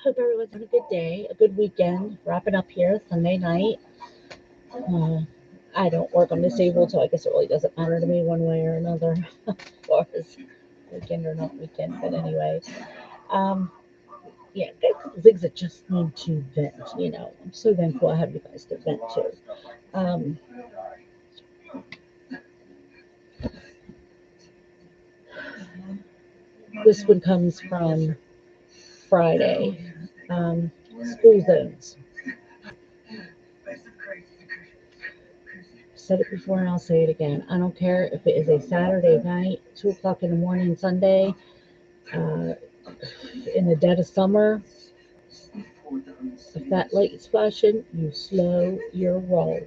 Hope everyone's having a good day, a good weekend. Wrapping up here, Sunday night. Uh, I don't work. I'm disabled, so I guess it really doesn't matter to me one way or another as far as weekend or not weekend. But anyway, um, yeah, got a couple things that just need to vent. I'm so thankful I have you guys to vent to. Um, this one comes from Friday. Um, School zones. Said it before and I'll say it again. I don't care if it is a Saturday night, 2 o'clock in the morning, Sunday, uh, in the dead of summer. If that light's flashing, you slow your roll.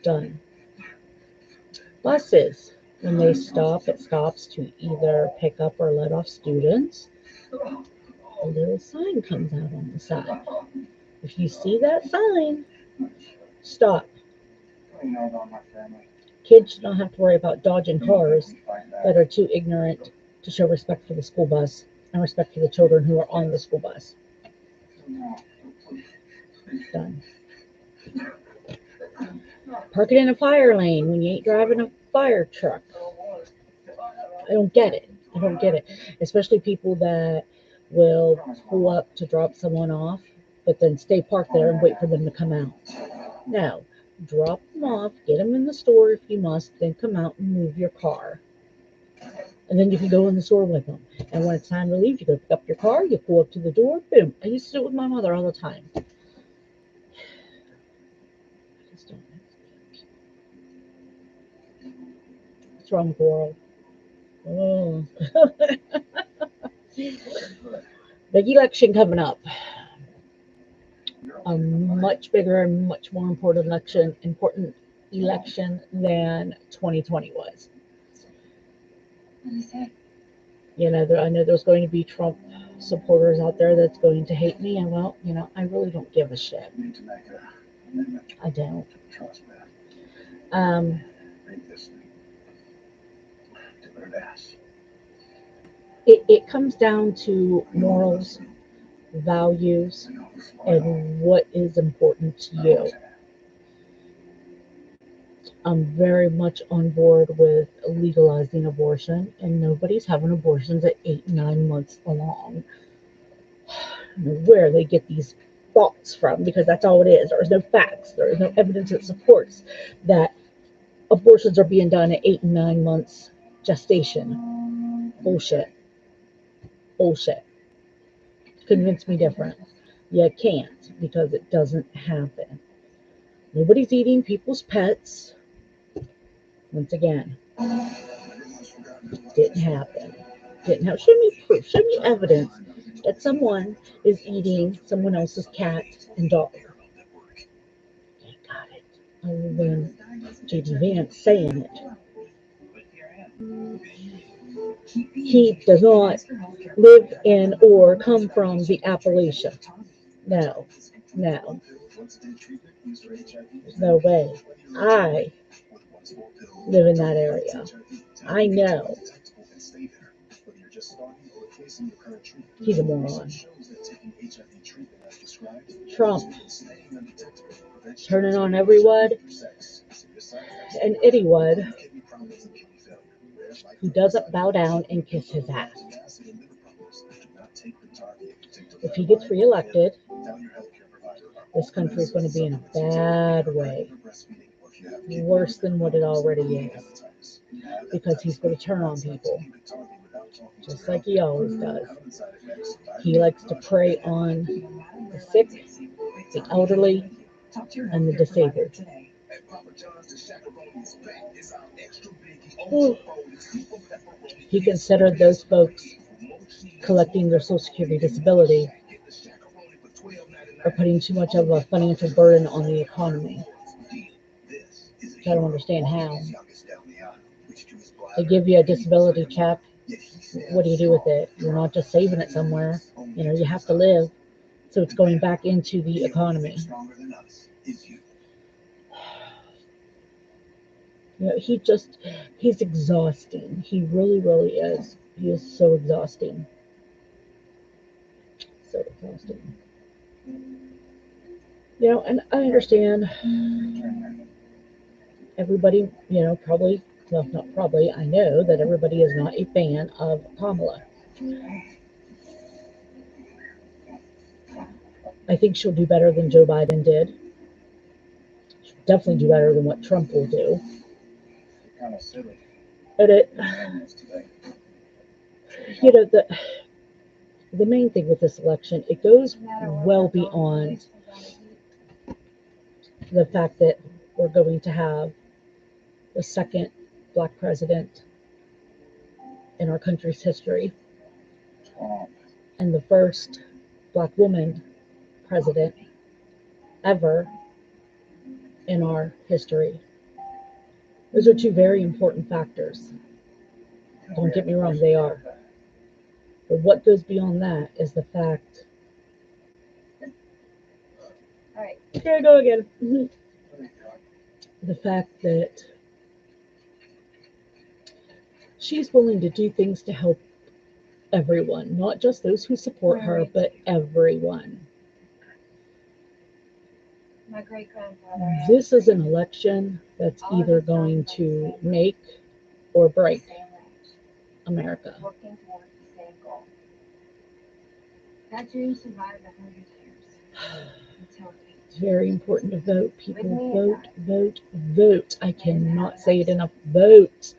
Done. Buses, when they stop, it stops to either pick up or let off students. A little sign comes out on the side. If you see that sign, stop. Kids don't have to worry about dodging cars that are too ignorant to show respect for the school bus and respect for the children who are on the school bus. Done. Parking in a fire lane when you ain't driving a fire truck. I don't get it. I don't get it. Especially people that will pull up to drop someone off, but then stay parked there and wait for them to come out. No. Drop them off, get them in the store if you must, then come out and move your car. And then you can go in the store with them. And when it's time to leave, you go pick up your car, you pull up to the door, boom. I used to do it with my mother all the time. What's wrong with the world? Oh. Big election coming up. A much bigger and much more important election than 2020 was. I know there's going to be Trump supporters out there that's going to hate me, and well, I really don't give a shit. I don't. It comes down to morals, values, and what is important to you. I'm very much on board with legalizing abortion, and nobody's having abortions at 8, 9 months along. I don't know where they get these thoughts from, because that's all it is. There is no facts. There is no evidence that supports that abortions are being done at 8 and 9 months gestation. Bullshit. Bullshit. Convince me different. You can't, because it doesn't happen. Nobody's eating people's pets. Once again, didn't happen. Didn't have. Show me proof. Show me evidence that someone is eating someone else's cat and dog. You got it. Other than J.D. Vance saying it. He does not live in or come from the Appalachia. No. There's no way. I live in that area. I know. He's a moron. Trump turning on everyone and anyone who doesn't bow down and kiss his ass. If he gets reelected, this country is going to be in a bad way. Worse than what it already is. Because he's going to turn on people. Just like he always does. He likes to prey on the sick, the elderly, and the disabled. He considered those folks collecting their Social Security disability are putting too much of a financial burden on the economy. I don't understand how. They give you a disability check. What do you do with it? You're not just saving it somewhere. You have to live. So it's going back into the economy. He's exhausting. He really, really is. He is so exhausting. soda frosting. And I understand everybody, probably, well, not probably, I know that everybody is not a fan of Kamala. I think she'll do better than Joe Biden did. She'll definitely do better than what Trump will do. But the main thing with this election, it goes well beyond the fact that we're going to have the second black president in our country's history and the first black woman president ever in our history. Those are two very important factors. Don't get me wrong, they are. But what goes beyond that is the fact. All right, here I go again. The fact that she's willing to do things to help everyone, not just those who support her, but everyone. My great-grandfather. This is an election that's either going to make or break America. Working towards the same goal. That dream survived 100 years. It's very important to vote, people. Vote, vote, vote. I cannot say it enough. Vote.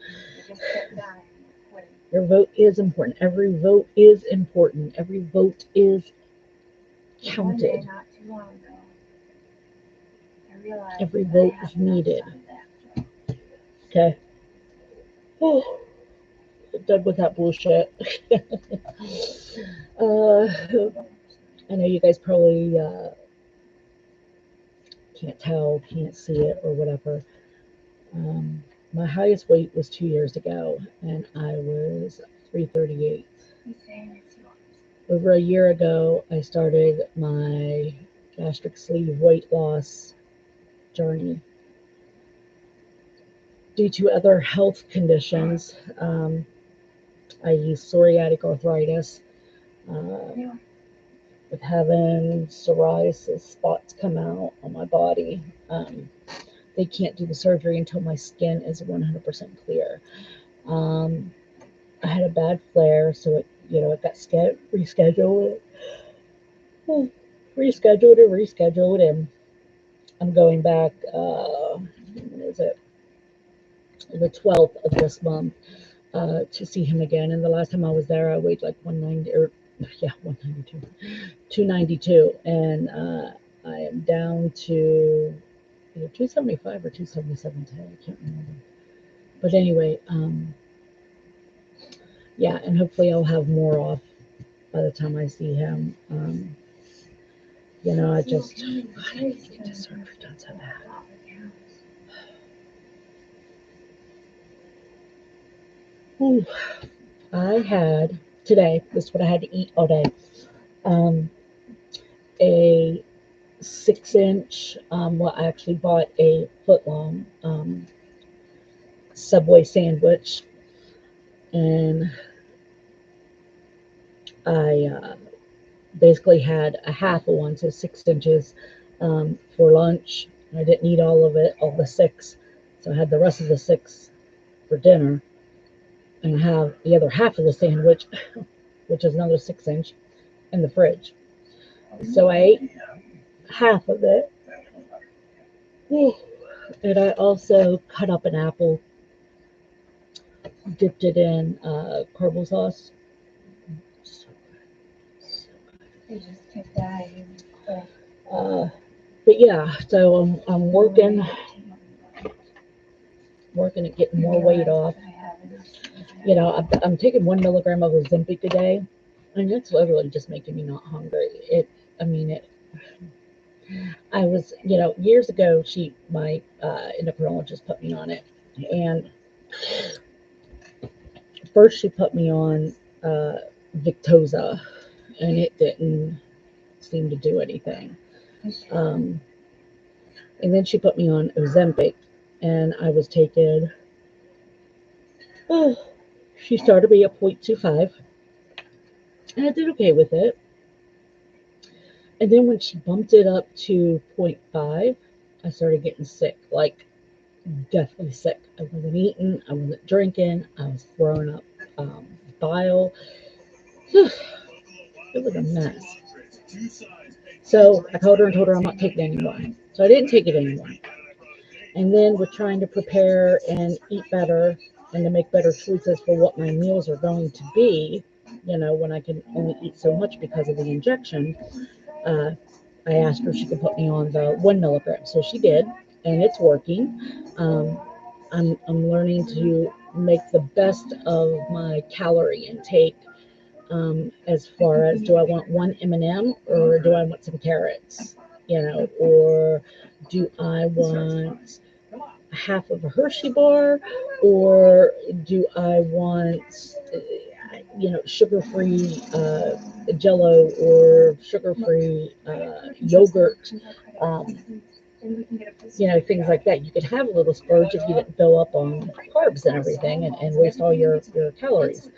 Your vote is important. Every vote is important. Every vote is counted. Not too long ago, I realized every vote is needed. Okay. Oh, done with that bullshit. I know you guys probably can't tell, can't see it, or whatever. My highest weight was 2 years ago, and I was 338. Over a year ago, I started my gastric sleeve weight loss journey. Due to other health conditions, I use psoriatic arthritis. With having psoriasis spots come out on my body, they can't do the surgery until my skin is 100% clear. I had a bad flare, so it got rescheduled, and I'm going back. When is it? The 12th of this month to see him again. And the last time I was there, I weighed like 192, 292, and I am down to either 275 or 277 today. I can't remember. But anyway, yeah, and hopefully I'll have more off by the time I see him. I just, God, I need to get this surgery done so bad. Ooh, I had today, this is what I had to eat all day, a 6-inch, well, I actually bought a foot-long Subway sandwich, and I basically had a half of one, so 6 inches, for lunch. I didn't eat all of it, all the 6, so I had the rest of the 6 for dinner, and I have the other half of the sandwich, which is another 6-inch, in the fridge. So I ate half of it. And I also cut up an apple, dipped it in caramel sauce. So good. You just took that but yeah, so I'm working at getting more weight off. I'm taking 1 milligram of Ozempic a day, and it's literally just making me not hungry. I was, years ago, my endocrinologist put me on it, and first she put me on Victoza, and it didn't seem to do anything. And then she put me on Ozempic, and I was taking, she started me at 0.25, and I did okay with it. And then when she bumped it up to 0.5, I started getting sick, like deathly sick. I wasn't eating, I wasn't drinking, I was throwing up bile. It was a mess. So I called her and told her I'm not taking it anymore. So I didn't take it anymore. And then we're trying to prepare and eat better and to make better choices for what my meals are going to be, when I can only eat so much because of the injection. Uh, I asked her if she could put me on the 1 milligram. So she did, and it's working. Um, I'm learning to make the best of my calorie intake, as far as, do I want one M&M or do I want some carrots, or do I want half of a Hershey bar, or do I want, sugar-free Jello or sugar-free yogurt, um, things like that. You could have a little splurge if you didn't fill up on carbs and everything and waste all your calories.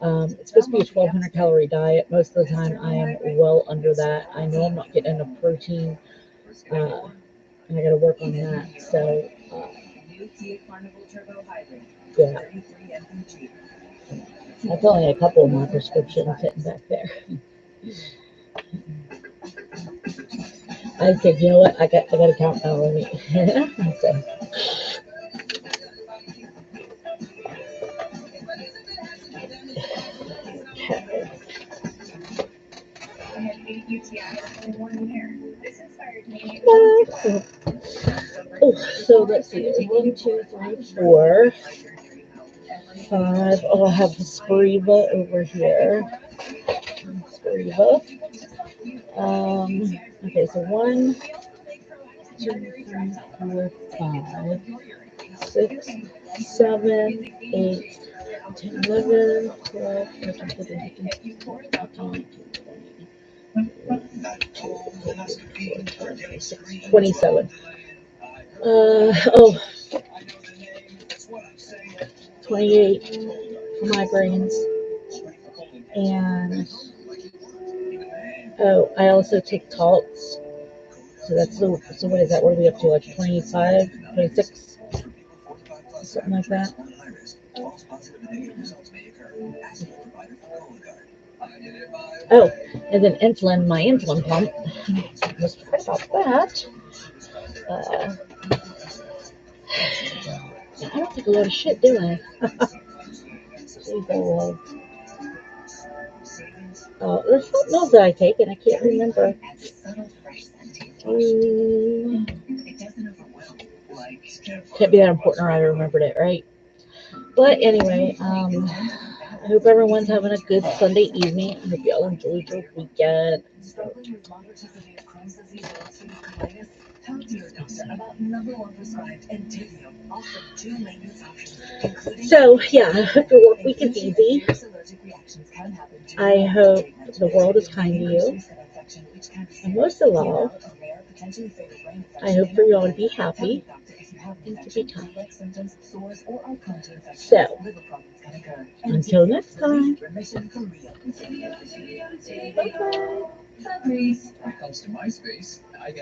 It's supposed to be a 1,200 calorie diet. Most of the time, I am well under that. I know I'm not getting enough protein, and I got to work on that. So, yeah, that's only a couple of my prescriptions sitting back there. I said, you know what? I got to count now. Let me. So, oh, so let's see. There's 1, 2, 3, 4, 5. Oh, I have the Spiriva over here. Spiriva. Okay, so 27. Oh, 28 for migraines. And, oh, I also take Talks. So so what is that? What are we up to? Like 25, 26, something like that. Oh, and then insulin, my insulin pump. I was forgot about that. Uh, I don't take a lot of shit, do I? There's something else that I take, and I can't remember. Can't be that important, or I remembered it, right? But anyway, I hope everyone's having a good Sunday evening. I hope y'all enjoyed your weekend. So, yeah, I hope your work week is easy. I hope the world is kind to you. And most of all, I hope for you all to be happy and to be kind. So, until next time. Bye-bye.